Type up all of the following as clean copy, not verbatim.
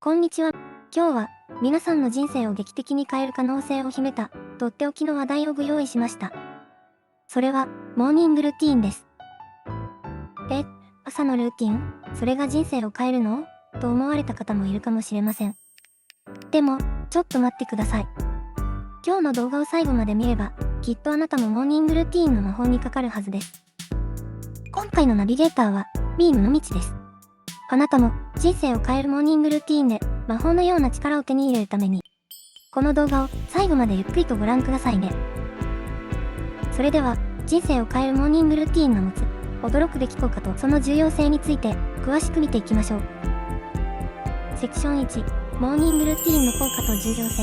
こんにちは。今日は皆さんの人生を劇的に変える可能性を秘めたとっておきの話題をご用意しました。それはモーニングルーティーンです。朝のルーティン、それが人生を変えるのと思われた方もいるかもしれません。でも、ちょっと待ってください。今日の動画を最後まで見れば、きっとあなたもモーニングルーティーンの魔法にかかるはずです。今回のナビゲーターは、ビームの道です。あなたも人生を変えるモーニングルーティーンで魔法のような力を手に入れるために、この動画を最後までゆっくりとご覧くださいね。それでは、人生を変えるモーニングルーティーンの持つ驚くべき効果とその重要性について詳しく見ていきましょう。セクション1、モーニングルーティーンの効果と重要性。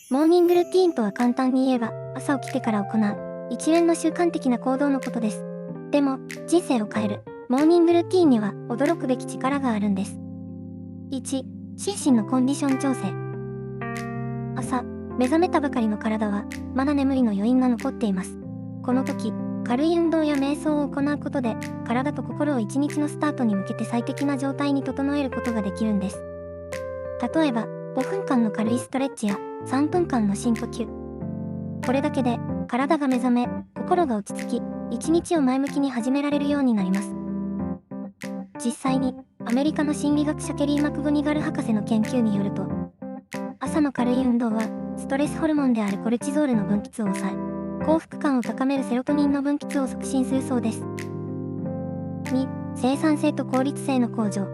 モーニングルーティーンとは簡単に言えば、朝起きてから行う一連の習慣的な行動のことです。でも、人生を変えるモーニングルーティーンには驚くべき力があるんです。1、心身のコンディション調整。朝、目覚めたばかりの体は、まだ眠りの余韻が残っています。この時、軽い運動や瞑想を行うことで、体と心を一日のスタートに向けて最適な状態に整えることができるんです。例えば、5分間の軽いストレッチや3分間の深呼吸。これだけで、体が目覚め、心が落ち着き、一日を前向きに始められるようになります。実際に、アメリカの心理学者ケリー・マクゴニガル博士の研究によると、朝の軽い運動は、ストレスホルモンであるコルチゾールの分泌を抑え、幸福感を高めるセロトニンの分泌を促進するそうです。2、生産性と効率性の向上。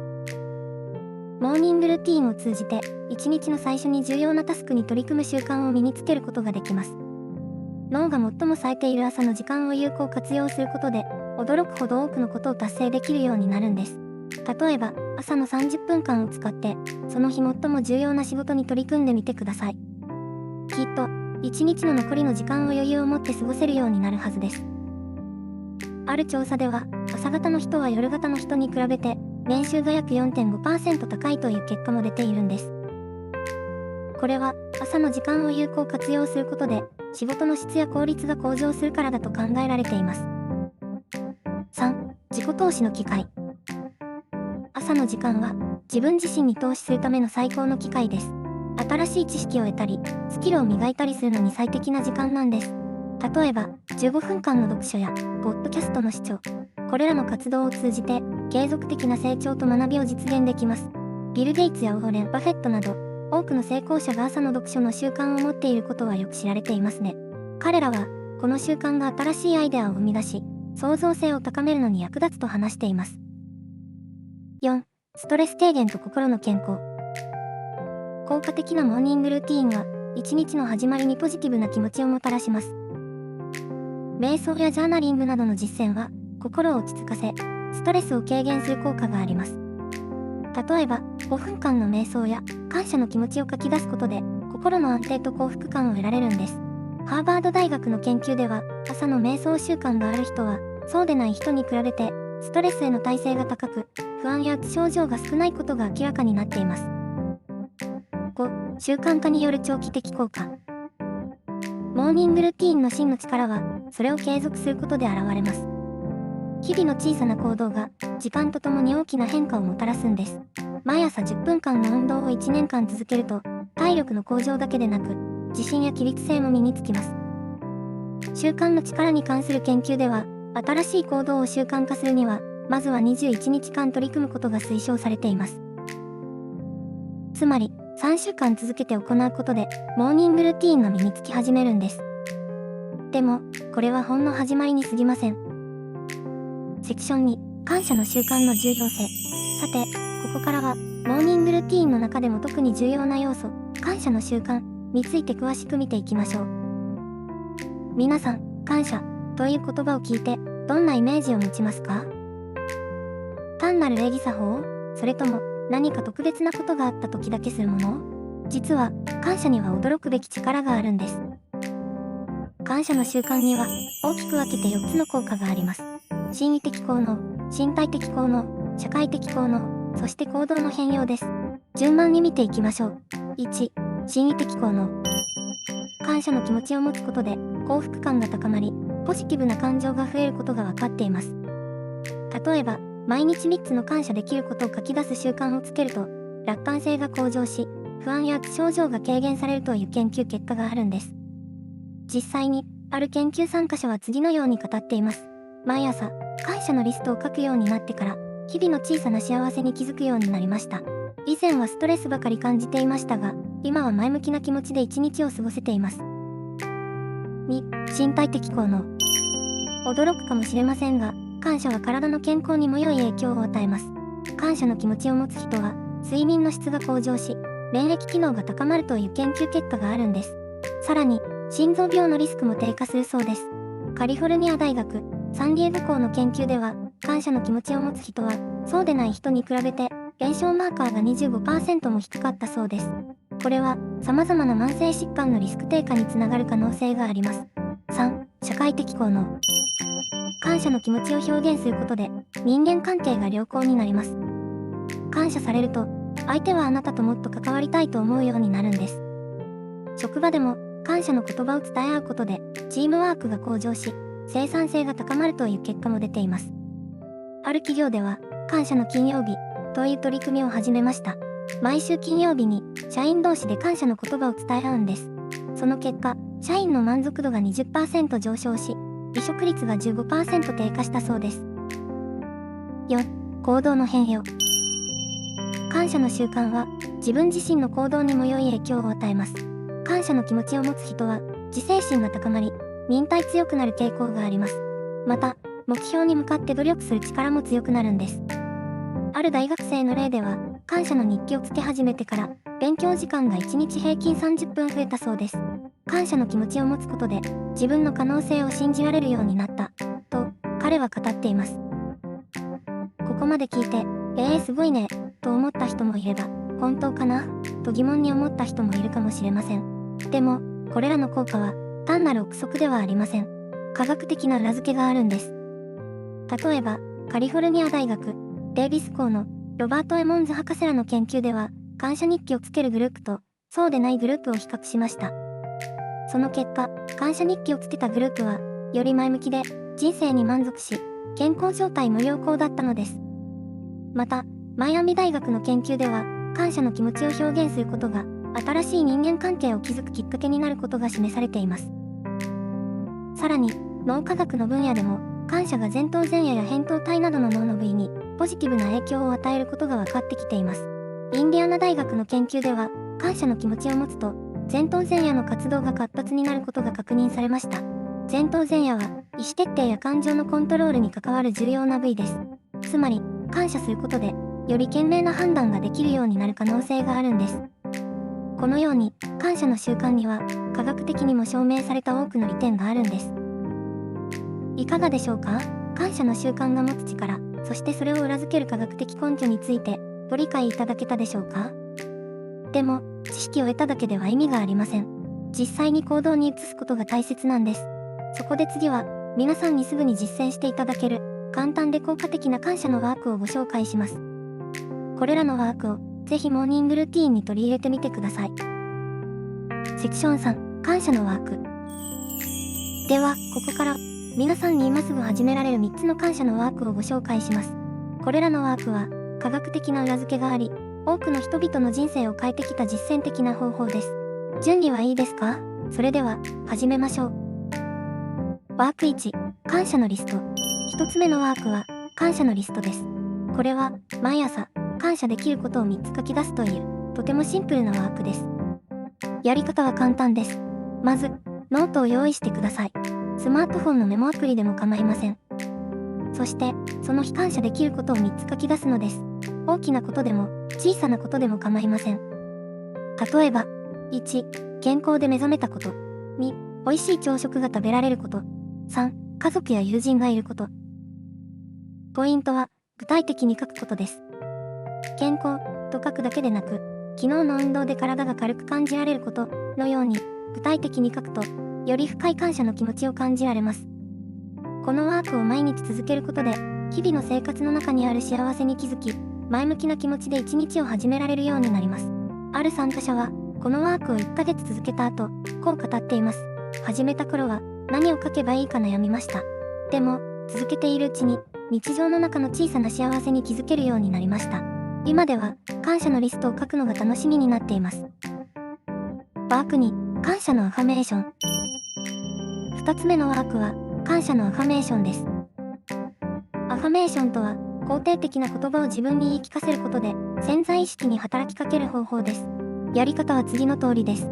モーニングルーティーンを通じて、一日の最初に重要なタスクに取り組む習慣を身につけることができます。脳が最も冴えている朝の時間を有効活用することで、驚くほど多くのことを達成できるようになるんです。例えば、朝の30分間を使って、その日最も重要な仕事に取り組んでみてください。きっと、一日の残りの時間を余裕を持って過ごせるようになるはずです。ある調査では、朝型の人は夜型の人に比べて、年収が約 4.5% 高いという結果も出ているんです。これは、朝の時間を有効活用することで、仕事の質や効率が向上するからだと考えられています。3、自己投資の機会。朝の時間は自分自身に投資するための最高の機会です。新しい知識を得たり、スキルを磨いたりするのに最適な時間なんです。例えば、15分間の読書や、ポッドキャストの視聴。これらの活動を通じて、継続的な成長と学びを実現できます。ビル・ゲイツやウォーレン・バフェットなど、多くの成功者が朝の読書の習慣を持っていることはよく知られていますね。彼らは、この習慣が新しいアイデアを生み出し、創造性を高めるのに役立つと話しています。4、ストレス低減と心の健康。効果的なモーニングルーティーンは、一日の始まりにポジティブな気持ちをもたらします。瞑想やジャーナリングなどの実践は、心を落ち着かせ、ストレスを軽減する効果があります。例えば、5分間の瞑想や感謝の気持ちを書き出すことで、心の安定と幸福感を得られるんです。ハーバード大学の研究では、朝の瞑想習慣がある人は、そうでない人に比べて、ストレスへの耐性が高く、不安やうつ症状が少ないことが明らかになっています。5、習慣化による長期的効果。モーニングルーティーンの真の力は、それを継続することで現れます。日々の小さな行動が、時間とともに大きな変化をもたらすんです。毎朝10分間の運動を1年間続けると、体力の向上だけでなく、自信や規律性も身につきます。習慣の力に関する研究では、新しい行動を習慣化するには、まずは21日間取り組むことが推奨されています。つまり、3週間続けて行うことで、モーニングルーティーンが身につき始めるんです。でも、これはほんの始まりに過ぎません。セクション2、感謝の習慣の重要性。さて、ここからは、モーニングルーティーンの中でも特に重要な要素、感謝の習慣について詳しく見ていきましょう。皆さん、感謝という言葉を聞いて、どんなイメージを持ちますか？単なる礼儀作法？それとも、何か特別なことがあった時だけするもの？実は、感謝には驚くべき力があるんです。感謝の習慣には、大きく分けて4つの効果があります。心理的効能、身体的効能、社会的効能、そして行動の変容です。順番に見ていきましょう。1、心理的効能。感謝の気持ちを持つことで幸福感が高まり、ポジティブな感情が増えることが分かっています。例えば、毎日3つの感謝できることを書き出す習慣をつけると、楽観性が向上し、不安や症状が軽減されるという研究結果があるんです。実際に、ある研究参加者は次のように語っています。毎朝、感謝のリストを書くようになってから、日々の小さな幸せに気づくようになりました。以前はストレスばかり感じていましたが、今は前向きな気持ちで一日を過ごせています。2、身体的効能。驚くかもしれませんが、感謝は体の健康にも良い影響を与えます。感謝の気持ちを持つ人は、睡眠の質が向上し、免疫機能が高まるという研究結果があるんです。さらに、心臓病のリスクも低下するそうです。カリフォルニア大学、サンディエゴ校の研究では、感謝の気持ちを持つ人は、そうでない人に比べて、炎症マーカーが 25% も低かったそうです。これは、様々な慢性疾患のリスク低下につながる可能性があります。3、社会的効能。感謝の気持ちを表現することで、人間関係が良好になります。感謝されると、相手はあなたともっと関わりたいと思うようになるんです。職場でも、感謝の言葉を伝え合うことで、チームワークが向上し、生産性が高まるという結果も出ています。ある企業では、感謝の金曜日という取り組みを始めました。毎週金曜日に、社員同士で感謝の言葉を伝え合うんです。その結果、社員の満足度が 20% 上昇し、離職率が 15% 低下したそうです。4、行動の変容。感謝の習慣は、自分自身の行動にも良い影響を与えます。感謝の気持ちを持つ人は、自制心が高まり、忍耐強くなる傾向があります。また、目標に向かって努力する力も強くなるんです。ある大学生の例では、感謝の日記をつけ始めてから、勉強時間が1日平均30分増えたそうです。感謝の気持ちを持つことで、自分の可能性を信じられるようになった、と、彼は語っています。ここまで聞いて、すごいね、と思った人もいれば、本当かなと疑問に思った人もいるかもしれません。でも、これらの効果は、単なる憶測ではありません。科学的な裏付けがあるんです。例えば、カリフォルニア大学、デイビス校のロバート・エモンズ博士らの研究では、感謝日記をつけるグループと、そうでないグループを比較しました。その結果、感謝日記をつけたグループは、より前向きで、人生に満足し、健康状態も良好だったのです。また、マイアミ大学の研究では、感謝の気持ちを表現することが、新しい人間関係を築くきっかけになることが示されています。さらに、脳科学の分野でも、感謝が前頭前野や扁桃体などの脳の部位に、ポジティブな影響を与えることが分かってきています。インディアナ大学の研究では、感謝の気持ちを持つと、前頭前野の活動が活発になることが確認されました。前頭前野は、意思決定や感情のコントロールに関わる重要な部位です。つまり、感謝することで、より賢明な判断ができるようになる可能性があるんです。このように、感謝の習慣には、科学的にも証明された多くの利点があるんです。いかがでしょうか？感謝の習慣が持つ力、そしてそれを裏付ける科学的根拠について、ご理解いただけたでしょうか？でも、知識を得ただけでは意味がありません。実際に行動に移すことが大切なんです。そこで次は、皆さんにすぐに実践していただける、簡単で効果的な感謝のワークをご紹介します。これらのワークを、ぜひモーニングルーティーンに取り入れてみてください。セクション3、感謝のワーク。では、ここから、皆さんに今すぐ始められる3つの感謝のワークをご紹介します。これらのワークは、科学的な裏付けがあり、多くの人々の人生を変えてきた実践的な方法です。準備はいいですか？それでは、始めましょう。ワーク1、感謝のリスト。1つ目のワークは、感謝のリストです。これは、毎朝、感謝できることを3つ書き出すという、とてもシンプルなワークです。やり方は簡単です。まず、ノートを用意してください。スマートフォンのメモアプリでも構いません。そして、その日感謝できることを3つ書き出すのです。大きなことでも、小さなことでも構いません。例えば、1、健康で目覚めたこと。2、美味しい朝食が食べられること。3、家族や友人がいること。ポイントは、具体的に書くことです。健康と書くだけでなく、昨日の運動で体が軽く感じられることのように、具体的に書くと、より深い感謝の気持ちを感じられます。このワークを毎日続けることで、日々の生活の中にある幸せに気づき、前向きな気持ちで一日を始められるようになります。ある参加者は、このワークを1ヶ月続けた後、こう語っています。始めた頃は、何を書けばいいか悩みました。でも、続けているうちに、日常の中の小さな幸せに気づけるようになりました。今では感謝のリストを書くのが楽しみになっています。ワーク2、感謝のアファメーション。2つ目のワークは感謝のアファメーションです。アファメーションとは肯定的な言葉を自分に言い聞かせることで潜在意識に働きかける方法です。やり方は次の通りです。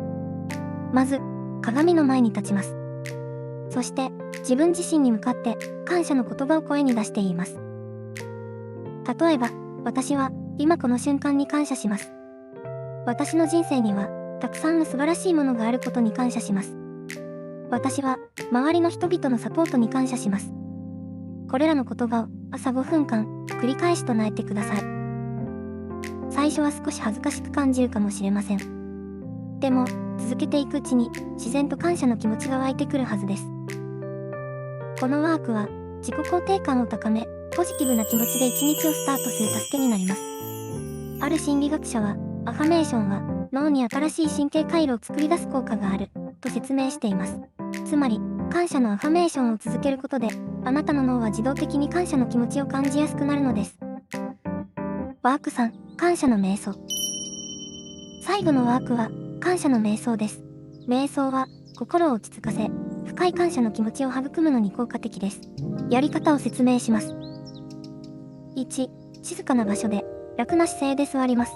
まず、鏡の前に立ちます。そして自分自身に向かって感謝の言葉を声に出して言います。例えば、私は今この瞬間に感謝します。私の人生にはたくさんの素晴らしいものがあることに感謝します。私は周りの人々のサポートに感謝します。これらの言葉を朝5分間繰り返し唱えてください。最初は少し恥ずかしく感じるかもしれません。でも続けていくうちに自然と感謝の気持ちが湧いてくるはずです。このワークは自己肯定感を高め、ポジティブな気持ちで一日をスタートする助けになります。ある心理学者は、アファメーションは脳に新しい神経回路を作り出す効果があると説明しています。つまり、感謝のアファメーションを続けることで、あなたの脳は自動的に感謝の気持ちを感じやすくなるのです。ワーク3、感謝の瞑想。最後のワークは、感謝の瞑想です。瞑想は、心を落ち着かせ、深い感謝の気持ちを育むのに効果的です。やり方を説明します。1、静かな場所で、楽な姿勢で座ります。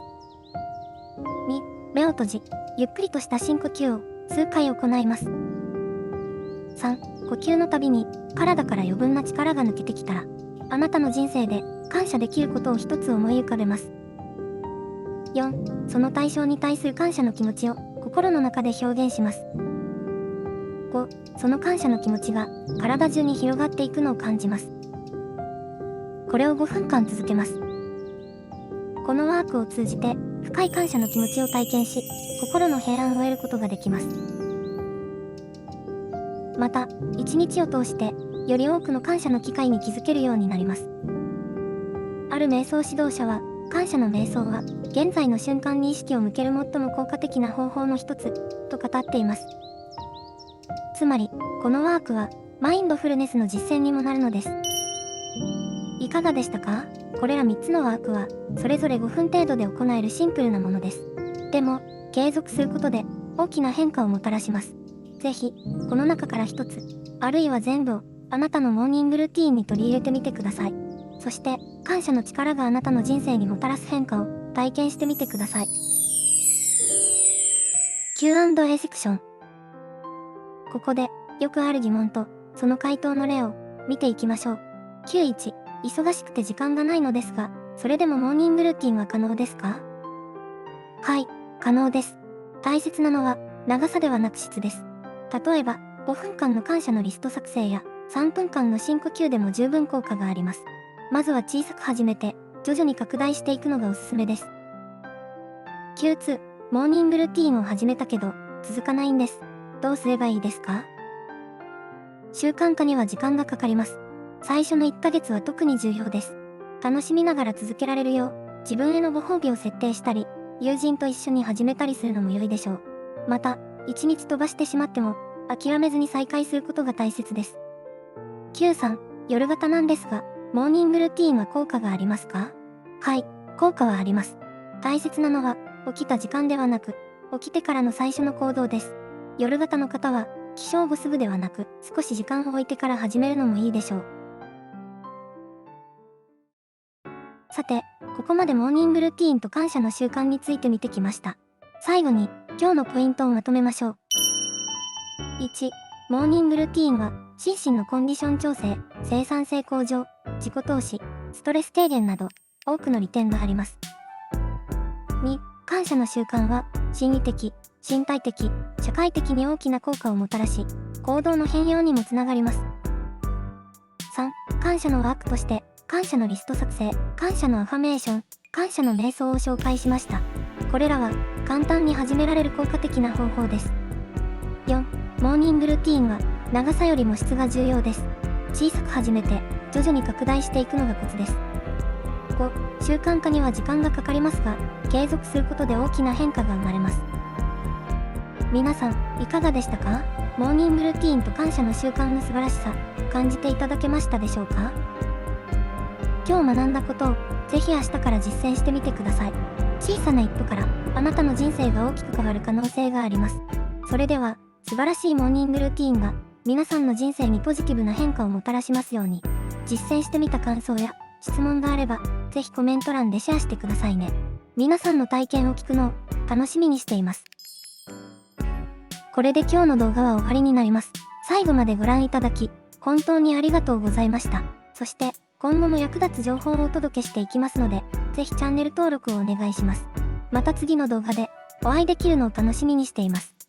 2、目を閉じ、ゆっくりとした深呼吸を数回行います。3、呼吸のたびに体から余分な力が抜けてきたら、あなたの人生で感謝できることを一つ思い浮かべます。4、その対象に対する感謝の気持ちを心の中で表現します。5、その感謝の気持ちが体中に広がっていくのを感じます。これを5分間続けます。このワークを通じて深い感謝の気持ちを体験し、心の平安を得ることができます。また、一日を通してより多くの感謝の機会に気づけるようになります。ある瞑想指導者は、感謝の瞑想は現在の瞬間に意識を向ける最も効果的な方法の一つと語っています。つまり、このワークはマインドフルネスの実践にもなるのです。いかがでしたか？これら3つのワークはそれぞれ5分程度で行えるシンプルなものです。でも、継続することで大きな変化をもたらします。ぜひ、この中から一つ、あるいは全部をあなたのモーニングルーティーンに取り入れてみてください。そして、感謝の力があなたの人生にもたらす変化を体験してみてください。Q&A セクション。ここで、よくある疑問と、その回答の例を見ていきましょう。Q1、忙しくて時間がないのですが、それでもモーニングルーティンは可能ですか？はい、可能です。大切なのは、長さではなく質です。例えば、5分間の感謝のリスト作成や、3分間の深呼吸でも十分効果があります。まずは小さく始めて、徐々に拡大していくのがおすすめです。Q2、モーニングルーティンを始めたけど、続かないんです。どうすればいいですか？習慣化には時間がかかります。最初の1ヶ月は特に重要です。楽しみながら続けられるよう、自分へのご褒美を設定したり、友人と一緒に始めたりするのも良いでしょう。また、1日飛ばしてしまっても、諦めずに再開することが大切です。Q3、夜型なんですが、モーニングルーティーンは効果がありますか？はい、効果はあります。大切なのは、起きた時間ではなく、起きてからの最初の行動です。夜型の方は、起床後すぐではなく、少し時間を置いてから始めるのもいいでしょう。さて、ここまでモーニングルーティーンと感謝の習慣について見てきました。最後に、今日のポイントをまとめましょう。1、モーニングルーティーンは、心身のコンディション調整、生産性向上、自己投資、ストレス軽減など、多くの利点があります。2、感謝の習慣は、心理的、身体的、社会的に大きな効果をもたらし、行動の変容にもつながります。3、感謝のワークとして、感謝のリスト作成、感謝のアファメーション、感謝の瞑想を紹介しました。これらは簡単に始められる効果的な方法です。4、モーニングルーティーンは長さよりも質が重要です。小さく始めて徐々に拡大していくのがコツです。5、習慣化には時間がかかりますが、継続することで大きな変化が生まれます。皆さん、いかがでしたか？モーニングルーティーンと感謝の習慣の素晴らしさ、感じていただけましたでしょうか？今日学んだことをぜひ明日から実践してみてください。小さな一歩からあなたの人生が大きく変わる可能性があります。それでは、素晴らしいモーニングルーティーンが皆さんの人生にポジティブな変化をもたらしますように。実践してみた感想や質問があれば、ぜひコメント欄でシェアしてくださいね。皆さんの体験を聞くのを楽しみにしています。これで今日の動画は終わりになります。最後までご覧いただき、本当にありがとうございました。そして、今後も役立つ情報をお届けしていきますので、ぜひチャンネル登録をお願いします。また次の動画でお会いできるのを楽しみにしています。